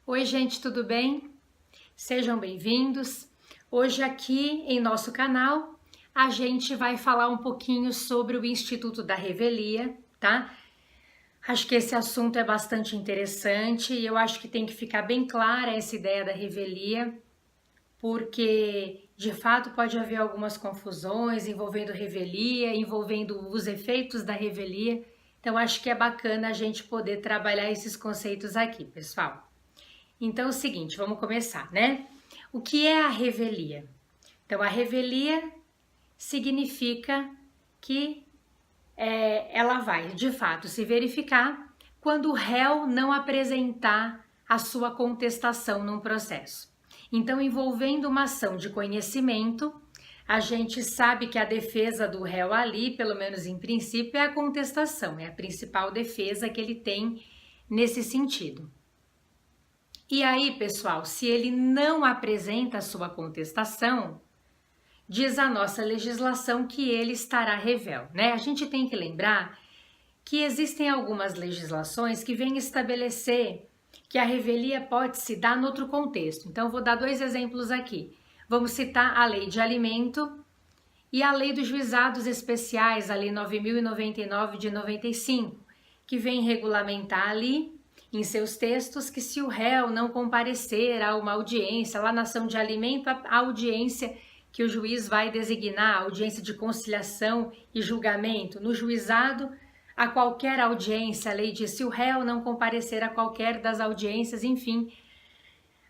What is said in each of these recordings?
Oi, gente, tudo bem? Sejam bem-vindos. Hoje aqui em nosso canal a gente vai falar um pouquinho sobre o Instituto da Revelia, tá? Acho que esse assunto é bastante interessante e eu acho que tem que ficar bem clara essa ideia da revelia, porque de fato pode haver algumas confusões envolvendo revelia, envolvendo os efeitos da revelia. Então acho que é bacana a gente poder trabalhar esses conceitos aqui, pessoal. Então é o seguinte, vamos começar, né? O que é a revelia? Então a revelia significa que ela vai de fato se verificar quando o réu não apresentar a sua contestação num processo. Então, envolvendo uma ação de conhecimento, a gente sabe que a defesa do réu ali, pelo menos em princípio, é a contestação, é a principal defesa que ele tem nesse sentido. E aí, pessoal, se ele não apresenta a sua contestação, diz a nossa legislação que ele estará revel, né? A gente tem que lembrar que existem algumas legislações que vêm estabelecer que a revelia pode se dar em outro contexto. Então, vou dar dois exemplos aqui. Vamos citar a Lei de Alimento e a Lei dos Juizados Especiais, a Lei 9.099 de 95, que vem regulamentar ali em seus textos que se o réu não comparecer a uma audiência, lá na ação de alimento, a audiência que o juiz vai designar, a audiência de conciliação e julgamento, no juizado, a qualquer audiência, a lei diz, se o réu não comparecer a qualquer das audiências, enfim,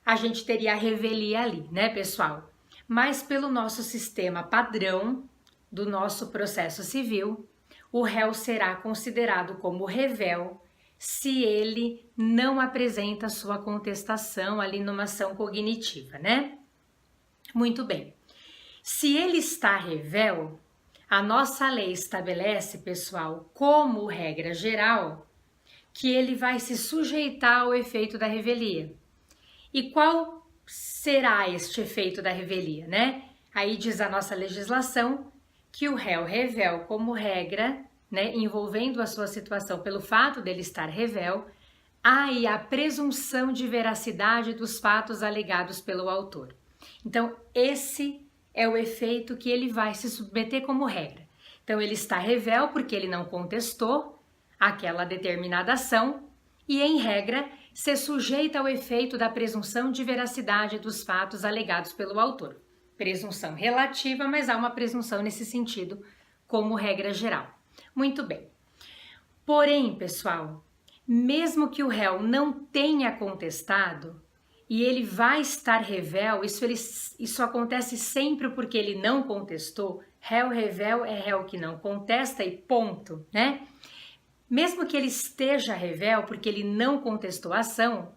a gente teria a revelia ali, né, pessoal? Mas pelo nosso sistema padrão do nosso processo civil, o réu será considerado como revel se ele não apresenta sua contestação ali numa ação cognitiva, né? Muito bem. Se ele está revel, a nossa lei estabelece, pessoal, como regra geral, que ele vai se sujeitar ao efeito da revelia. E qual será este efeito da revelia, né? Aí diz a nossa legislação que o réu revel como regra, né, envolvendo a sua situação pelo fato dele estar revel, há aí a presunção de veracidade dos fatos alegados pelo autor. Então, esse é o efeito que ele vai se submeter como regra. Então, ele está revel porque ele não contestou aquela determinada ação e, em regra, se sujeita ao efeito da presunção de veracidade dos fatos alegados pelo autor. Presunção relativa, mas há uma presunção nesse sentido como regra geral. Muito bem. Porém, pessoal, mesmo que o réu não tenha contestado e ele vai estar revel, isso acontece sempre porque ele não contestou. Réu revel é réu que não contesta e ponto, né? Mesmo que ele esteja revel porque ele não contestou a ação,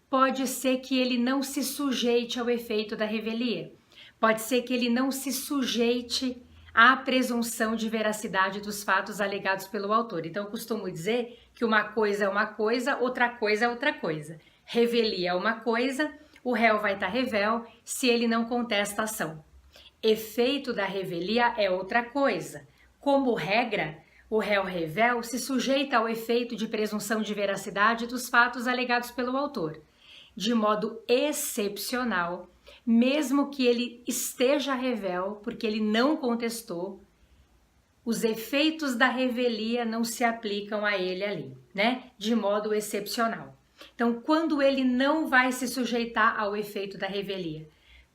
pode ser que ele não se sujeite ao efeito da revelia. Pode ser que ele não se sujeite à presunção de veracidade dos fatos alegados pelo autor. Então, eu costumo dizer que uma coisa é uma coisa, outra coisa é outra coisa. Revelia é uma coisa, o réu vai estar revel se ele não contesta a ação. Efeito da revelia é outra coisa. Como regra, o réu revel se sujeita ao efeito de presunção de veracidade dos fatos alegados pelo autor. De modo excepcional, mesmo que ele esteja revel, porque ele não contestou, os efeitos da revelia não se aplicam a ele ali, né? De modo excepcional. Então, quando ele não vai se sujeitar ao efeito da revelia?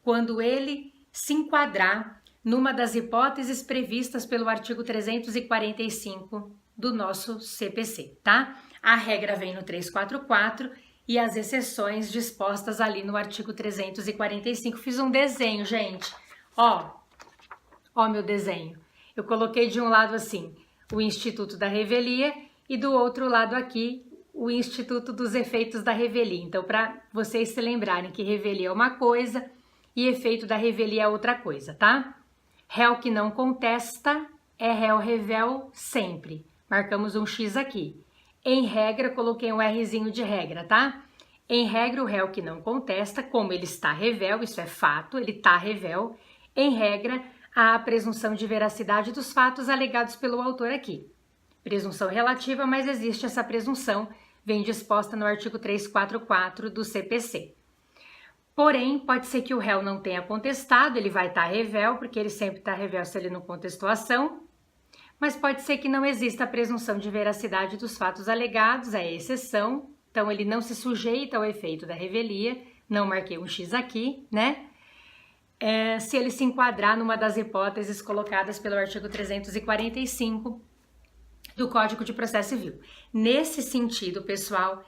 Quando ele se enquadrar numa das hipóteses previstas pelo artigo 345 do nosso CPC, tá? A regra vem no 344 e as exceções dispostas ali no artigo 345. Fiz um desenho, gente. Ó meu desenho. Eu coloquei de um lado assim, o Instituto da Revelia e do outro lado aqui, o Instituto dos Efeitos da Revelia. Então, para vocês se lembrarem que revelia é uma coisa e efeito da revelia é outra coisa, tá? Réu que não contesta é réu revel sempre. Marcamos um X aqui. Em regra, coloquei um Rzinho de regra, tá? Em regra, o réu que não contesta, como ele está revel, isso é fato, ele está revel. Em regra, há a presunção de veracidade dos fatos alegados pelo autor aqui. Presunção relativa, mas existe essa presunção, vem disposta no artigo 344 do CPC. Porém, pode ser que o réu não tenha contestado, ele vai estar revel, porque ele sempre está revel se ele não contestou a ação, mas pode ser que não exista a presunção de veracidade dos fatos alegados, é exceção, então ele não se sujeita ao efeito da revelia, não marquei um X aqui, né? Se ele se enquadrar numa das hipóteses colocadas pelo artigo 345 do Código de Processo Civil. Nesse sentido, pessoal,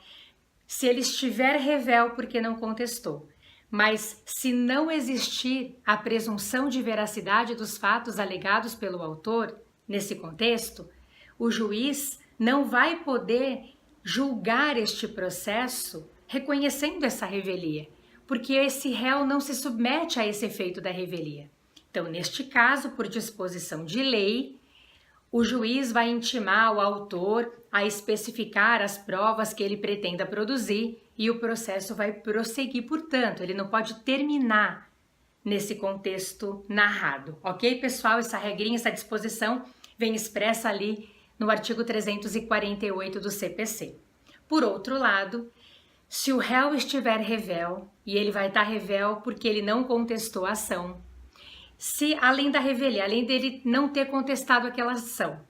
se ele estiver revel porque não contestou, mas se não existir a presunção de veracidade dos fatos alegados pelo autor, nesse contexto, o juiz não vai poder julgar este processo reconhecendo essa revelia, porque esse réu não se submete a esse efeito da revelia. Então, neste caso, por disposição de lei, o juiz vai intimar o autor a especificar as provas que ele pretenda produzir e o processo vai prosseguir, portanto, ele não pode terminar nesse contexto narrado, ok, pessoal? Essa regrinha, essa disposição vem expressa ali no artigo 348 do CPC. Por outro lado, se o réu estiver revel, e ele vai estar revel porque ele não contestou a ação, se além da revelia, além dele não ter contestado aquela ação,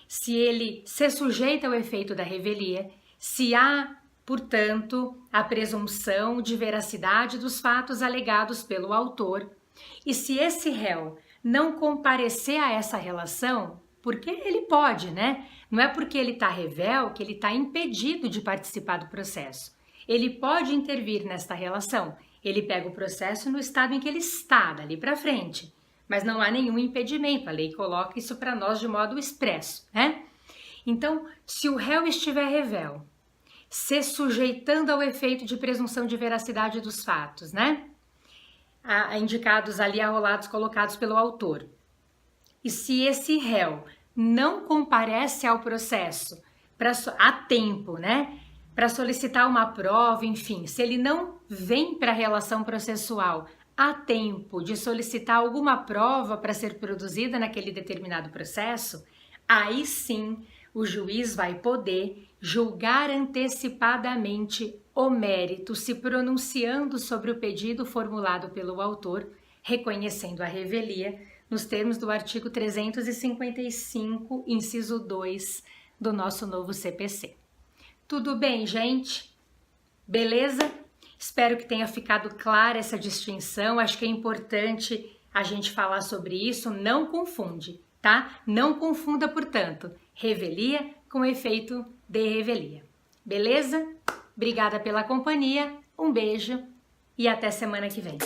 se ele se sujeita ao efeito da revelia, se há, portanto, a presunção de veracidade dos fatos alegados pelo autor, e se esse réu não comparecer a essa relação, porque ele pode, né? Não é porque ele está revel que ele está impedido de participar do processo. Ele pode intervir nesta relação. Ele pega o processo no estado em que ele está, dali para frente. Mas não há nenhum impedimento. A lei coloca isso para nós de modo expresso, né? Então, se o réu estiver revel, se sujeitando ao efeito de presunção de veracidade dos fatos, né? Indicados ali, arrolados, colocados pelo autor. E se esse réu não comparece ao processo a tempo, né? Para solicitar uma prova, enfim, se ele não vem para a relação processual a tempo de solicitar alguma prova para ser produzida naquele determinado processo, aí sim o juiz vai poder julgar antecipadamente o mérito, se pronunciando sobre o pedido formulado pelo autor, reconhecendo a revelia, nos termos do artigo 355, inciso 2 do nosso novo CPC. Tudo bem, gente? Beleza? Espero que tenha ficado clara essa distinção. Acho que é importante a gente falar sobre isso. Não confunde, tá? Não confunda, portanto, revelia com efeito de revelia. Beleza? Obrigada pela companhia. Um beijo e até semana que vem.